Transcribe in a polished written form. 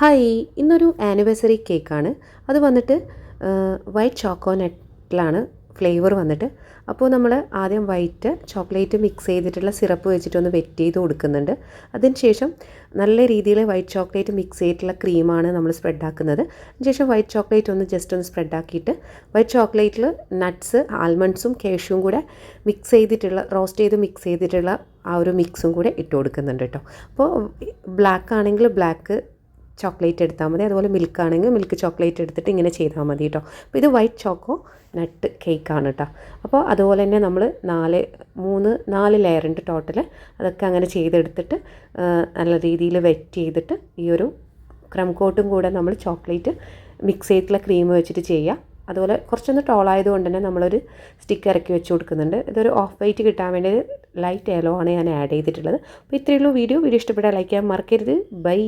Hi, ഇന്നൊരു anniversary കേക്കാണ്. അത് വന്നിട്ട് വൈറ്റ് ചോക്കോനട്ടിലാണ് ഫ്ലേവർ വന്നിട്ട്. അപ്പോൾ നമ്മൾ ആദ്യം വൈറ്റ് ചോക്ലേറ്റ് മിക്സ് ചെയ്തിട്ടുള്ള സിറപ്പ് വെച്ചിട്ടൊന്ന് വെറ്റ് ചെയ്ത് കൊടുക്കുന്നുണ്ട്. അതിന് ശേഷം നല്ല രീതിയിൽ വൈറ്റ് ചോക്ലേറ്റ് മിക്സ് ചെയ്തിട്ടുള്ള ക്രീമാണ് നമ്മൾ സ്പ്രെഡ് ആക്കുന്നത്. അതിനുശേഷം വൈറ്റ് ചോക്ലേറ്റ് ഒന്ന് ജസ്റ്റ് ഒന്ന് സ്പ്രെഡ് ആക്കിയിട്ട് വൈറ്റ് ചോക്ലേറ്റിൽ നട്ട്സ് ആൽമണ്ട്സും കേഷ്യും കൂടെ മിക്സ് ചെയ്തിട്ടുള്ള റോസ്റ്റ് ചെയ്ത് മിക്സ് ചെയ്തിട്ടുള്ള ആ ഒരു മിക്സും കൂടെ ഇട്ട് കൊടുക്കുന്നുണ്ട് കേട്ടോ. അപ്പോൾ ബ്ലാക്ക് ആണെങ്കിൽ ബ്ലാക്ക് ചോക്ലേറ്റ് എടുത്താൽ മതി, അതുപോലെ മിൽക്ക് ആണെങ്കിൽ മിൽക്ക് ചോക്ലേറ്റ് എടുത്തിട്ട് ഇങ്ങനെ ചെയ്താൽ മതി കേട്ടോ. അപ്പോൾ ഇത് വൈറ്റ് ചോക്കോ നട്ട് കേക്കാണ് കേട്ടോ. അപ്പോൾ അതുപോലെ തന്നെ നമ്മൾ 4 ലെയർ ഉണ്ട് ടോട്ടൽ. അതൊക്കെ അങ്ങനെ ചെയ്തെടുത്തിട്ട് നല്ല രീതിയിൽ വെറ്റ് ചെയ്തിട്ട് ഈ ഒരു ക്രം കോട്ടും കൂടെ നമ്മൾ ചോക്ലേറ്റ് മിക്സ് ചെയ്തിട്ടുള്ള ക്രീം വെച്ചിട്ട് ചെയ്യുക. അതുപോലെ കുറച്ചൊന്ന് ടോളായതുകൊണ്ട് തന്നെ നമ്മളൊരു സ്റ്റിക്ക് ഇറക്കി വെച്ച് കൊടുക്കുന്നുണ്ട്. ഇതൊരു ഓഫ് വൈറ്റ് കിട്ടാൻ വേണ്ടി ലൈറ്റ് യെല്ലോ ആണ് ഞാൻ ആഡ് ചെയ്തിട്ടുള്ളത്. അപ്പോൾ ഇത്രയേ ഉള്ളൂ വീഡിയോ ഇഷ്ടപ്പെട്ടാൽ ലൈക്ക് ചെയ്യാൻ മറക്കരുത്. ബൈ.